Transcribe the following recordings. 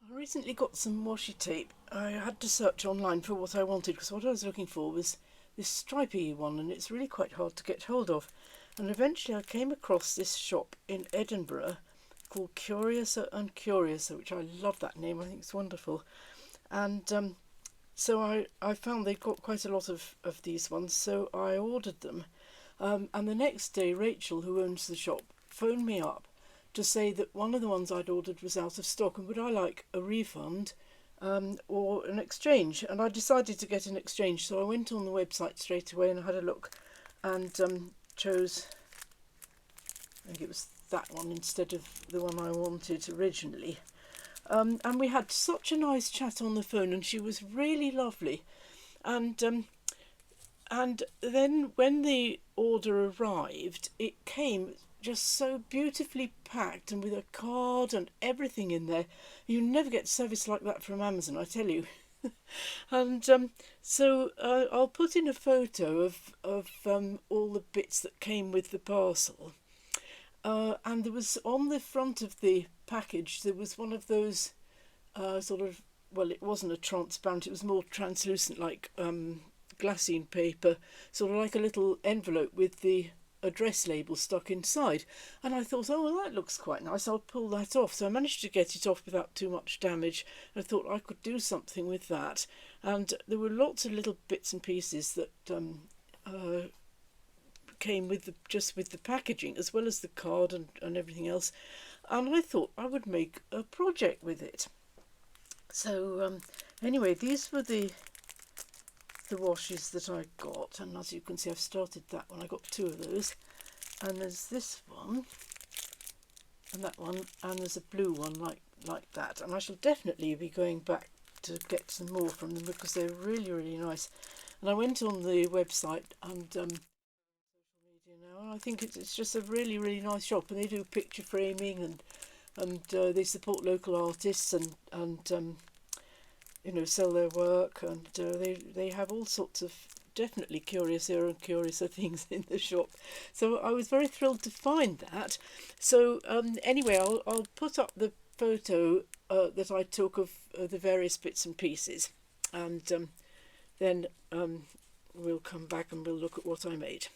I recently got some washi tape. I had to search online for what I wanted because what I was looking for was this stripy one, and it's really quite hard to get hold of. And eventually I came across this shop in Edinburgh called Curiouser and Curiouser, which I love that name. I think it's wonderful. And so I found they've got quite a lot of these ones, so I ordered them. And the next day, Rachel, who owns the shop, phoned me up to say that one of the ones I'd ordered was out of stock and would I like a refund or an exchange. And I decided to get an exchange, so I went on the website straight away and I had a look and chose, I think it was that one instead of the one I wanted originally. And we had such a nice chat on the phone, and she was really lovely. And and then when the order arrived, it came just so beautifully packed and with a card and everything in there. You never get service like that from Amazon, I tell you. And so I'll put in a photo of all the bits that came with the parcel. And there was on the front of the package, there was one of those sort of, well, it wasn't a transparent, it was more translucent, like glassine paper, sort of like a little envelope with the address label stuck inside. And I thought, oh, well, that looks quite nice, I'll pull that off. So I managed to get it off without too much damage. I thought I could do something with that. And there were lots of little bits and pieces that came with just with the packaging, as well as the card and everything else. And I thought I would make a project with it. So anyway, these were the washes that I got, and as you can see I've started that one. I got two of those, and there's this one and that one, and there's a blue one like that, and I shall definitely be going back to get some more from them because they're really nice. And I went on the website and social media now, and I think it's just a really nice shop, and they do picture framing and they support local artists and sell their work, and they have all sorts of definitely curiouser and curiouser things in the shop. So I was very thrilled to find that. So anyway, I'll put up the photo that I took of the various bits and pieces, and then we'll come back and we'll look at what I made.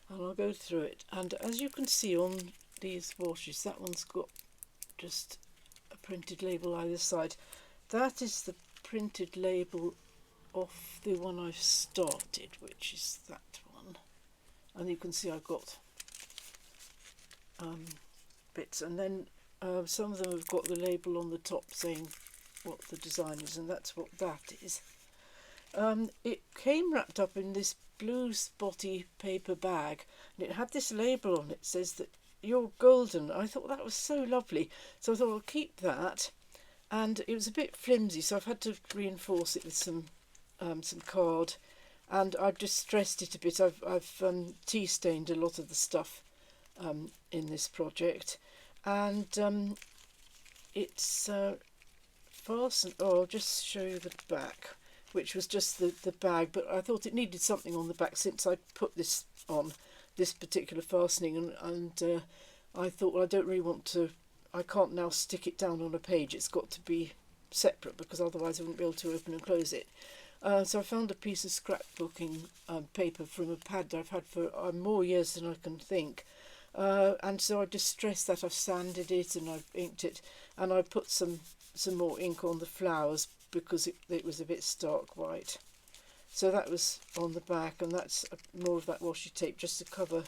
And I'll go through it. And as you can see on these washes, that one's got just a printed label either side. That is the printed label off the one I've started, which is that one. And you can see I've got bits, and then some of them have got the label on the top saying what the design is, and that's what that is. It came wrapped up in this blue spotty paper bag, and it had this label on it, says that you're golden. I thought that was so lovely, so I thought I'll keep that. And it was a bit flimsy, so I've had to reinforce it with some card, and I've just stressed it a bit. I've tea stained a lot of the stuff in this project, and it's fastened. Oh, I'll just show you the back, which was just the bag, but I thought it needed something on the back since I put this on, this particular fastening, and I thought, well, I don't really want to, I can't now stick it down on a page, it's got to be separate because otherwise I wouldn't be able to open and close it. So I found a piece of scrapbooking paper from a pad that I've had for more years than I can think, and so I distressed that. I've sanded it and I've inked it, and I put some more ink on the flowers because it was a bit stark white. So that was on the back, and that's more of that washi tape just to cover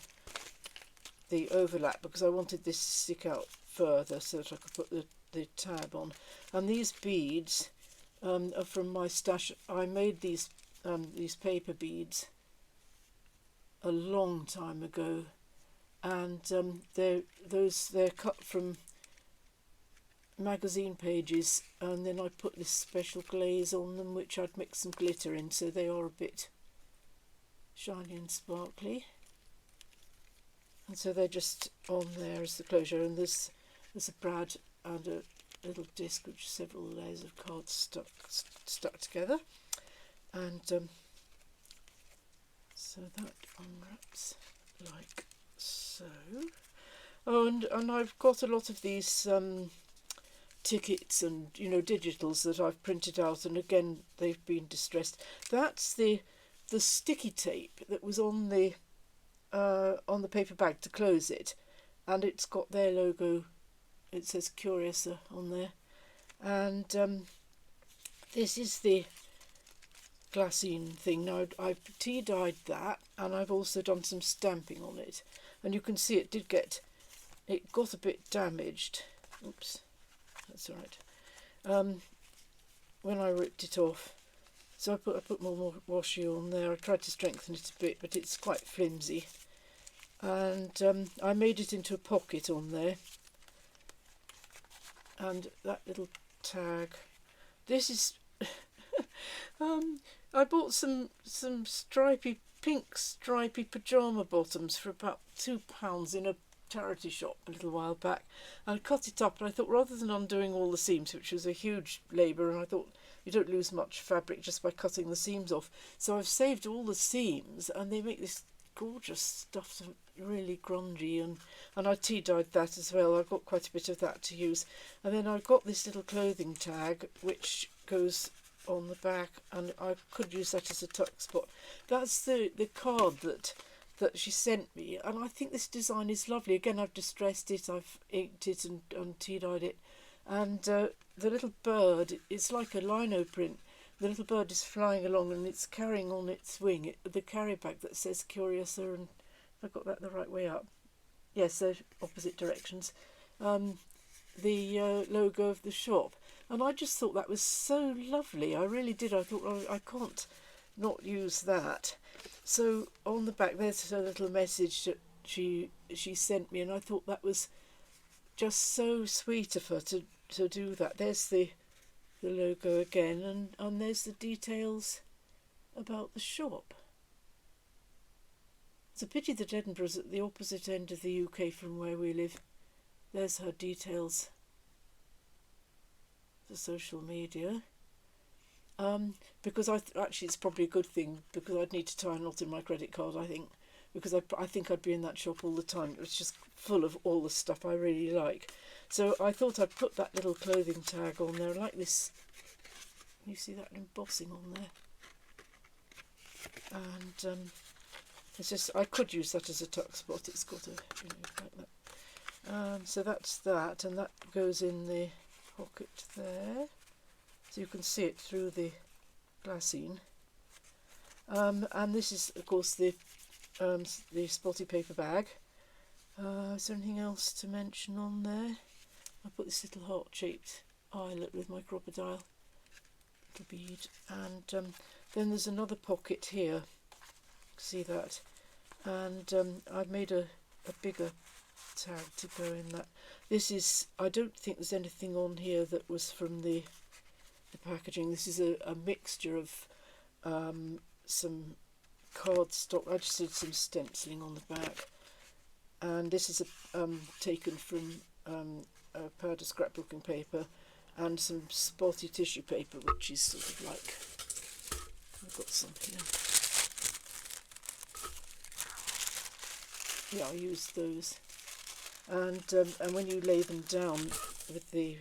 the overlap because I wanted this to stick out further so that I could put the tab on. And these beads are from my stash. I made these paper beads a long time ago, and they're cut from magazine pages, and then I put this special glaze on them which I'd mixed some glitter in, so they are a bit shiny and sparkly. And so they're just on there as the closure, and there's a brad and a little disc, which is several layers of cards stuck together. And so that unwraps like so. Oh, and I've got a lot of these tickets and digitals that I've printed out, and again they've been distressed. That's the sticky tape that was on the paper bag to close it, and it's got their logo. It says Curiouser on there, and this is the glassine thing. Now I've tea dyed that, and I've also done some stamping on it, and you can see it got a bit damaged. Oops, that's all right. When I ripped it off, so I put more washi on there. I tried to strengthen it a bit, but it's quite flimsy, and I made it into a pocket on there. And that little tag, this is I bought some pink stripy pyjama bottoms for about £2 in a charity shop a little while back, and I cut it up, and I thought, rather than undoing all the seams, which was a huge labour, and I thought you don't lose much fabric just by cutting the seams off, so I've saved all the seams, and they make this gorgeous stuff, really grungy, and I tea dyed that as well. I've got quite a bit of that to use, and then I've got this little clothing tag which goes on the back, and I could use that as a tuck spot. That's the card that she sent me, and I think this design is lovely. Again, I've distressed it, I've inked it and tea dyed it, and the little bird, it's like a lino print. The little bird is flying along, and it's carrying on its wing the carry bag that says Curiouser, and I got that the right way up. Yes, they're opposite directions. The logo of the shop, and I just thought that was so lovely. I really did. I thought, oh, I can't not use that. So on the back there's a little message that she sent me, and I thought that was just so sweet of her to do that. There's the logo again, and there's the details about the shop. It's a pity that Edinburgh's at the opposite end of the UK from where we live. There's her details, the social media. Because actually it's probably a good thing, because I'd need to tie a knot in my credit card, I think, because I think I'd be in that shop all the time. It was just full of all the stuff I really like. So I thought I'd put that little clothing tag on there. I like this. You see that embossing on there? And it's just, I could use that as a tuck spot. It's got a, like that. So that's that, and that goes in the pocket there, so you can see it through the glassine. And this is, of course, the spotty paper bag. Is there anything else to mention on there? I put this little heart-shaped eyelet with my crocodile little bead, and then there's another pocket here. See that? And I've made a bigger tag to go in that. This is, I don't think there's anything on here that was from the packaging. This is a mixture of some cardstock. I just did some stenciling on the back, and this is taken from a pad of scrapbooking paper and some spotty tissue paper, which is sort of like, I've got some here. Yeah, I used those, and when you lay them down with the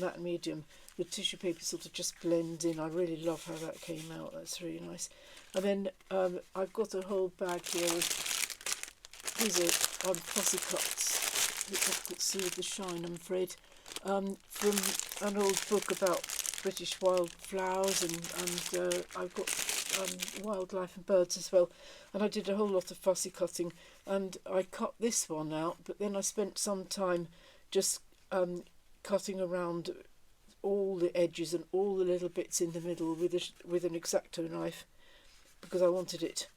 matte medium, the tissue paper sort of just blends in. I really love how that came out. That's really nice. And then I've got a whole bag here of, these are fussy cuts, which I've got to see with the shine, I'm afraid, from an old book about British wildflowers, and I've got wildlife and birds as well. And I did a whole lot of fussy cutting, and I cut this one out, but then I spent some time just cutting around all the edges and all the little bits in the middle with an X-Acto knife, because I wanted it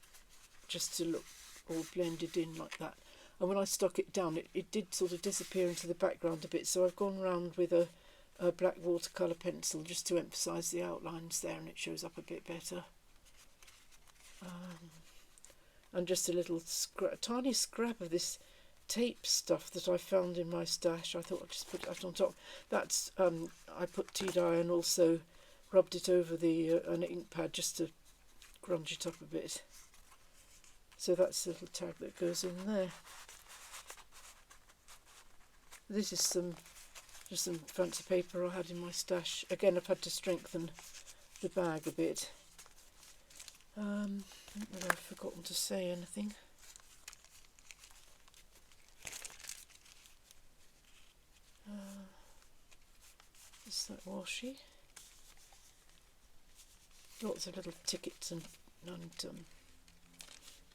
just to look all blended in like that. And when I stuck it down, it did sort of disappear into the background a bit, so I've gone round with a black watercolour pencil just to emphasise the outlines there, and it shows up a bit better. and just a little tiny scrap of this tape stuff that I found in my stash. I thought I'd just put that on top. That's I put tea dye and also rubbed it over the an ink pad just to grunge it up a bit. So that's the little tag that goes in there. This is just some fancy paper I had in my stash. Again, I've had to strengthen the bag a bit. I think that I've forgotten to say anything. Is that washi? Lots of little tickets and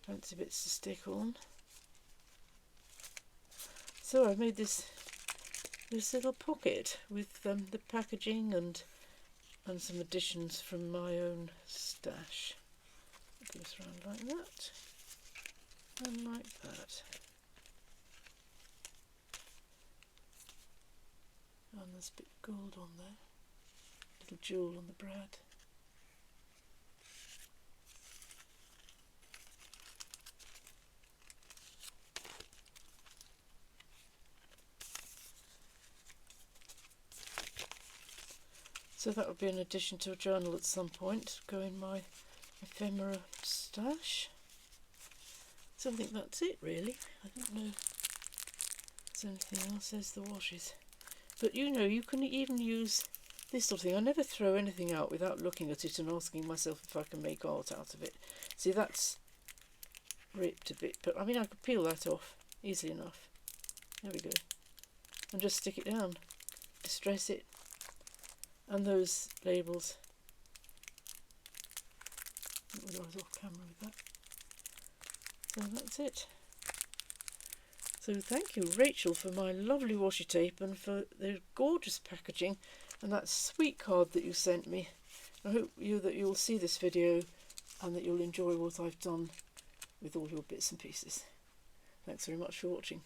fancy bits to stick on. So I've made this little pocket with the packaging and some additions from my own stash. It goes around like that and like that. And there's a bit of gold on there, little jewel on the brad. So that would be an addition to a journal at some point, go in my ephemera stash. So I think that's it really. I don't know if there's anything else. There's the washes. But you know, you can even use this sort of thing. I never throw anything out without looking at it and asking myself if I can make art out of it. See, that's ripped a bit, but I mean I could peel that off easily enough. There we go. And just stick it down. Distress it. And those labels. I was off camera with that. So that's it. So thank you, Rachel, for my lovely washi tape and for the gorgeous packaging and that sweet card that you sent me. I hope that you'll see this video and that you'll enjoy what I've done with all your bits and pieces. Thanks very much for watching.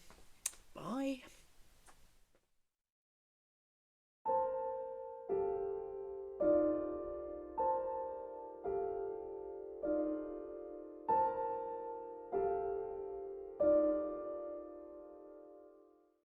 Bye.